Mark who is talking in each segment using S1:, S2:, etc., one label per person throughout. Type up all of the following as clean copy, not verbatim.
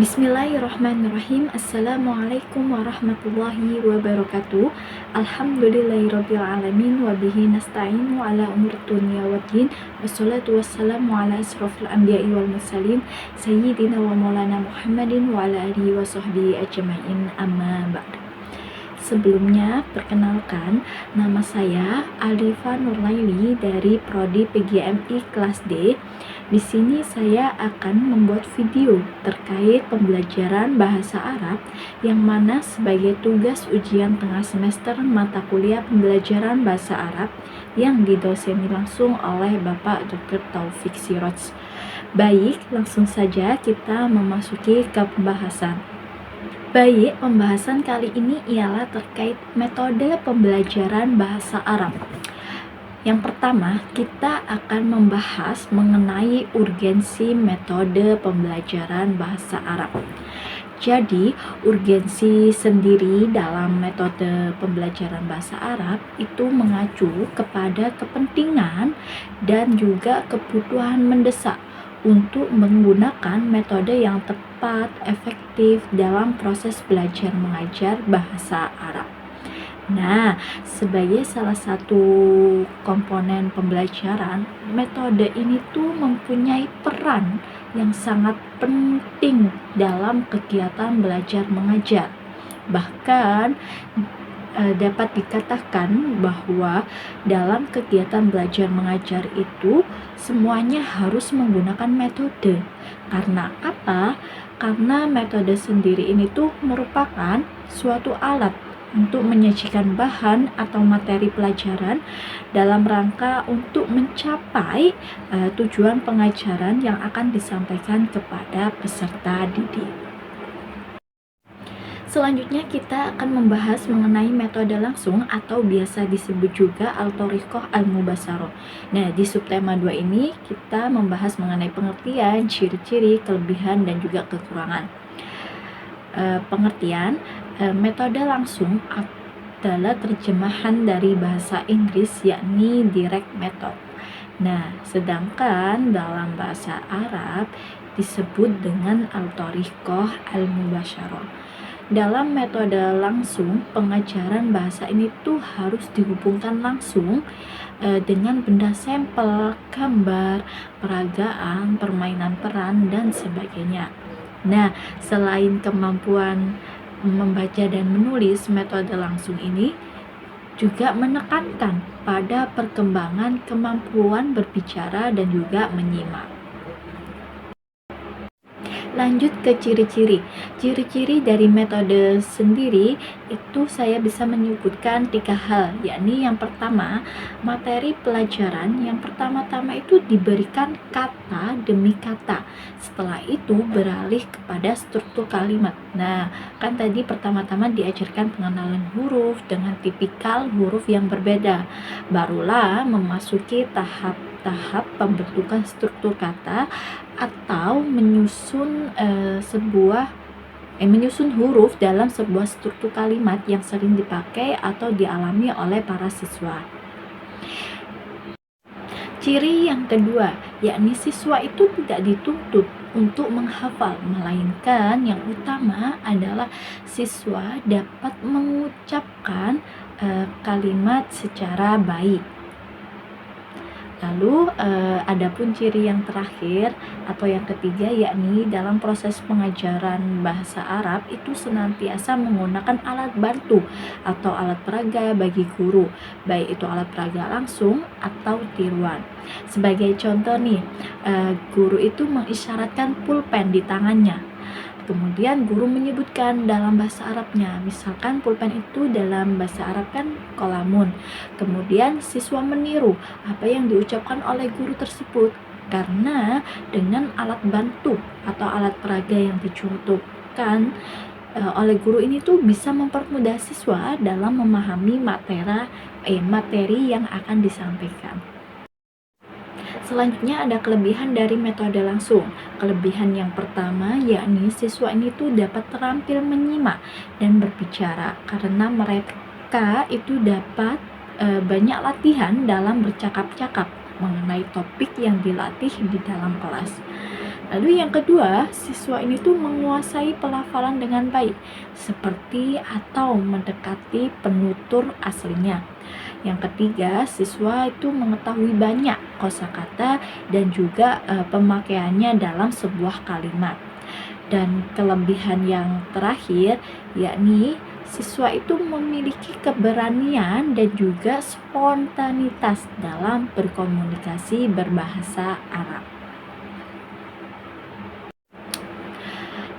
S1: Bismillahirrahmanirrahim. Assalamualaikum warahmatullahi wabarakatuh. Alhamdulillahirrabbilalamin. Wabihi nasta'inu ala umur dunia waddin. Wassalatu wassalamu ala asrafil anbiya'i wal mursalin Sayyidina wa maulana Muhammadin wa ala alihi wa sahbihi ajma'in, amma ba'd. Sebelumnya, perkenalkan, nama saya Alifa Nurlaili dari Prodi PGMI kelas D. Di sini saya akan membuat video terkait pembelajaran bahasa Arab yang mana sebagai tugas ujian tengah semester mata kuliah pembelajaran bahasa Arab yang didoseni langsung oleh Bapak Dr. Taufik Siroj. Baik, langsung saja kita memasuki ke pembahasan. Baik, pembahasan kali ini ialah terkait metode pembelajaran bahasa Arab. Yang pertama, kita akan membahas mengenai urgensi metode pembelajaran bahasa Arab. Jadi, urgensi sendiri dalam metode pembelajaran bahasa Arab itu mengacu kepada kepentingan dan juga kebutuhan mendesak untuk menggunakan metode yang tepat, efektif dalam proses belajar mengajar bahasa Arab. Nah, sebagai salah satu komponen pembelajaran, metode ini tuh mempunyai peran yang sangat penting dalam kegiatan belajar mengajar. Bahkan dapat dikatakan bahwa dalam kegiatan belajar mengajar itu semuanya harus menggunakan metode. Karena apa? Karena metode sendiri ini tuh merupakan suatu alat untuk menyajikan bahan atau materi pelajaran dalam rangka untuk mencapai tujuan pengajaran yang akan disampaikan kepada peserta didik. Selanjutnya kita akan membahas mengenai metode langsung atau biasa disebut juga al-thoriqah al-mubasyarah. Nah, di subtema 2 ini kita membahas mengenai pengertian, ciri-ciri, kelebihan, dan juga kekurangan. Pengertian, metode langsung adalah terjemahan dari bahasa Inggris yakni direct method. Nah, sedangkan dalam bahasa Arab disebut dengan al-thoriqah al-mubasyarah. Dalam metode langsung, pengajaran bahasa ini tuh harus dihubungkan langsung dengan benda sampel, gambar, peragaan, permainan peran, dan sebagainya. Nah, selain kemampuan membaca dan menulis, metode langsung ini juga menekankan pada perkembangan kemampuan berbicara dan juga menyimak. Lanjut ke ciri-ciri. Ciri-ciri dari metode sendiri itu saya bisa menyebutkan 3 hal, yakni yang pertama, materi pelajaran yang pertama-tama itu diberikan kata demi kata. Setelah itu beralih kepada struktur kalimat. Nah, kan tadi pertama-tama diajarkan pengenalan huruf dengan tipikal huruf yang berbeda. Barulah memasuki tahap pembentukan struktur kata atau menyusun huruf dalam sebuah struktur kalimat yang sering dipakai atau dialami oleh para siswa. Ciri yang kedua, yakni siswa itu tidak dituntut untuk menghafal, melainkan yang utama adalah siswa dapat mengucapkan kalimat secara baik. Lalu adapun ciri yang terakhir atau yang ketiga, yakni dalam proses pengajaran bahasa Arab itu senantiasa menggunakan alat bantu atau alat peraga bagi guru, baik itu alat peraga langsung atau tiruan. Sebagai contoh nih, guru itu mengisyaratkan pulpen di tangannya. Kemudian guru menyebutkan dalam bahasa Arabnya, misalkan pulpen itu dalam bahasa Arab kan kolamun. Kemudian siswa meniru apa yang diucapkan oleh guru tersebut, karena dengan alat bantu atau alat peraga yang dicontohkan oleh guru ini tuh bisa mempermudah siswa dalam memahami materi yang akan disampaikan. Selanjutnya ada kelebihan dari metode langsung. Kelebihan yang pertama yakni siswa ini tuh dapat terampil menyimak dan berbicara karena mereka itu dapat banyak latihan dalam bercakap-cakap mengenai topik yang dilatih di dalam kelas. Lalu yang kedua, siswa ini tuh menguasai pelafalan dengan baik, seperti atau mendekati penutur aslinya. Yang ketiga, siswa itu mengetahui banyak kosakata dan juga pemakaiannya dalam sebuah kalimat. Dan kelebihan yang terakhir, yakni siswa itu memiliki keberanian dan juga spontanitas dalam berkomunikasi berbahasa Arab.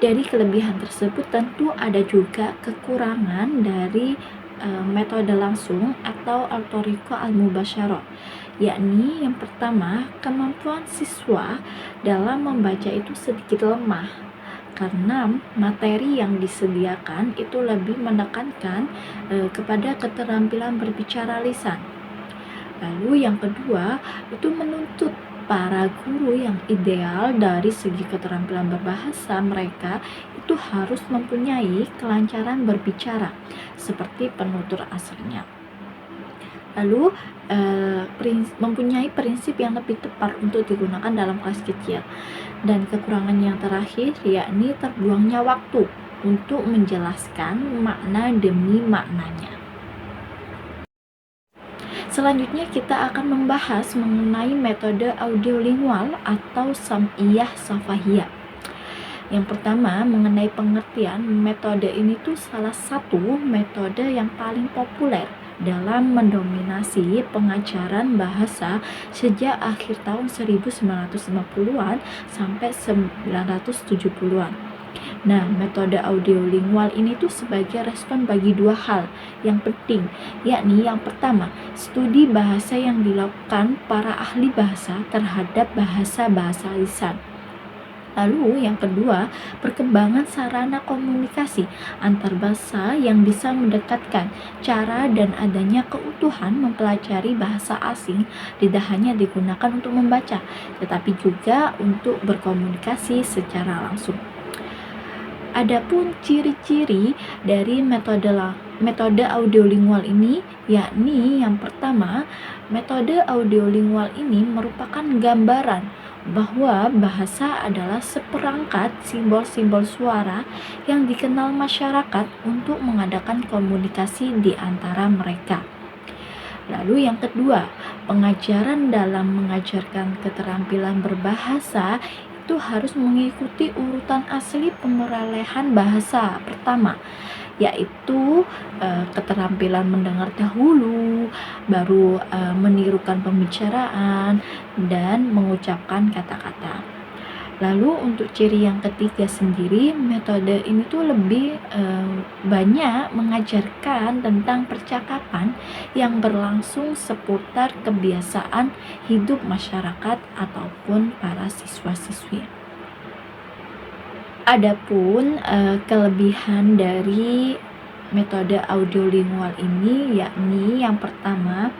S1: Dari kelebihan tersebut tentu ada juga kekurangan dari metode langsung atau al-thariqah al-mubasyarah, yakni yang pertama, kemampuan siswa dalam membaca itu sedikit lemah karena materi yang disediakan itu lebih menekankan kepada keterampilan berbicara lisan. Lalu yang kedua, itu menuntut para guru yang ideal dari segi keterampilan berbahasa mereka itu harus mempunyai kelancaran berbicara seperti penutur aslinya. Lalu mempunyai prinsip yang lebih tepat untuk digunakan dalam kelas kecil. Dan kekurangan yang terakhir yakni terbuangnya waktu untuk menjelaskan makna demi maknanya. Selanjutnya kita akan membahas mengenai metode audiolingual atau sam'iyah syafahiyah. Yang pertama, mengenai pengertian, metode ini tuh salah satu metode yang paling populer dalam mendominasi pengajaran bahasa sejak akhir tahun 1950-an sampai 1970-an. Nah, metode audiolingual ini tuh sebagai respon bagi dua hal yang penting, yakni yang pertama, studi bahasa yang dilakukan para ahli bahasa terhadap bahasa-bahasa lisan. Lalu yang kedua, perkembangan sarana komunikasi antar bahasa yang bisa mendekatkan cara dan adanya keutuhan mempelajari bahasa asing tidak hanya digunakan untuk membaca, tetapi juga untuk berkomunikasi secara langsung. Adapun ciri-ciri dari metode audiolingual ini, yakni yang pertama, metode audiolingual ini merupakan gambaran bahwa bahasa adalah seperangkat simbol-simbol suara yang dikenal masyarakat untuk mengadakan komunikasi di antara mereka. Lalu yang kedua, pengajaran dalam mengajarkan keterampilan berbahasa itu harus mengikuti urutan asli pemerolehan bahasa pertama, yaitu keterampilan mendengar dahulu, baru menirukan pembicaraan dan mengucapkan kata-kata. Lalu untuk ciri yang ketiga sendiri, metode ini tuh lebih banyak mengajarkan tentang percakapan yang berlangsung seputar kebiasaan hidup masyarakat ataupun para siswa-siswi. Adapun kelebihan dari metode audiolingual ini, yakni yang pertama,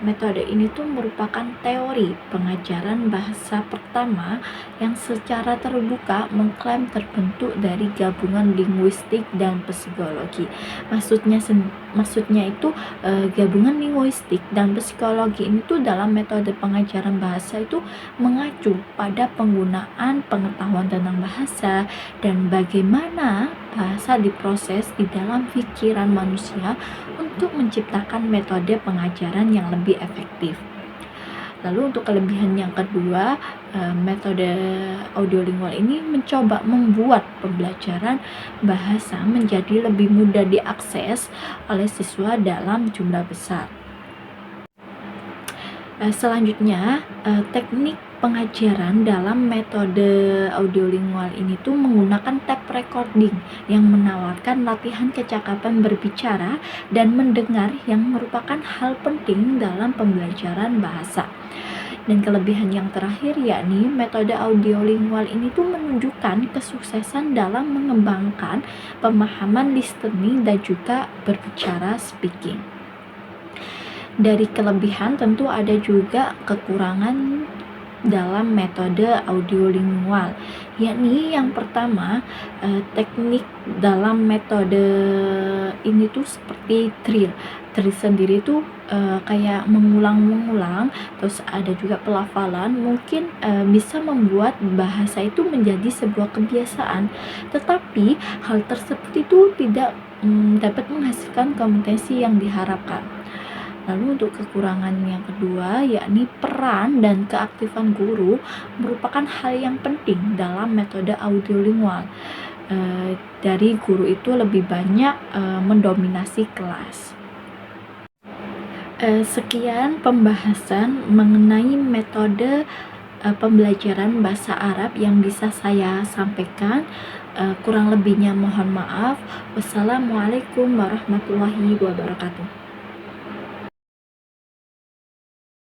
S1: metode ini tuh merupakan teori pengajaran bahasa pertama yang secara terbuka mengklaim terbentuk dari gabungan linguistik dan psikologi. Maksudnya itu gabungan linguistik dan psikologi ini tuh dalam metode pengajaran bahasa itu mengacu pada penggunaan pengetahuan tentang bahasa dan bagaimana bahasa diproses di dalam pikiran manusia untuk menciptakan metode pengajaran yang lebih efektif. Lalu untuk kelebihan yang kedua, metode audiolingual ini mencoba membuat pembelajaran bahasa menjadi lebih mudah diakses oleh siswa dalam jumlah besar. Selanjutnya, teknik pengajaran dalam metode audiolingual ini tuh menggunakan tape recording yang menawarkan latihan kecakapan berbicara dan mendengar yang merupakan hal penting dalam pembelajaran bahasa. Dan kelebihan yang terakhir yakni metode audiolingual ini tuh menunjukkan kesuksesan dalam mengembangkan pemahaman listening dan juga berbicara speaking. Dari kelebihan tentu ada juga kekurangan dalam metode audiolingual, yakni yang pertama, teknik dalam metode ini tuh seperti drill sendiri tuh kayak mengulang-mengulang, terus ada juga pelafalan, mungkin bisa membuat bahasa itu menjadi sebuah kebiasaan, tetapi hal tersebut itu tidak dapat menghasilkan kompetensi yang diharapkan. Lalu untuk kekurangan yang kedua, yakni peran dan keaktifan guru merupakan hal yang penting dalam metode audiolingual. Dari guru itu lebih banyak mendominasi kelas. Sekian pembahasan mengenai metode pembelajaran bahasa Arab yang bisa saya sampaikan. Kurang lebihnya mohon maaf. Wassalamualaikum warahmatullahi wabarakatuh.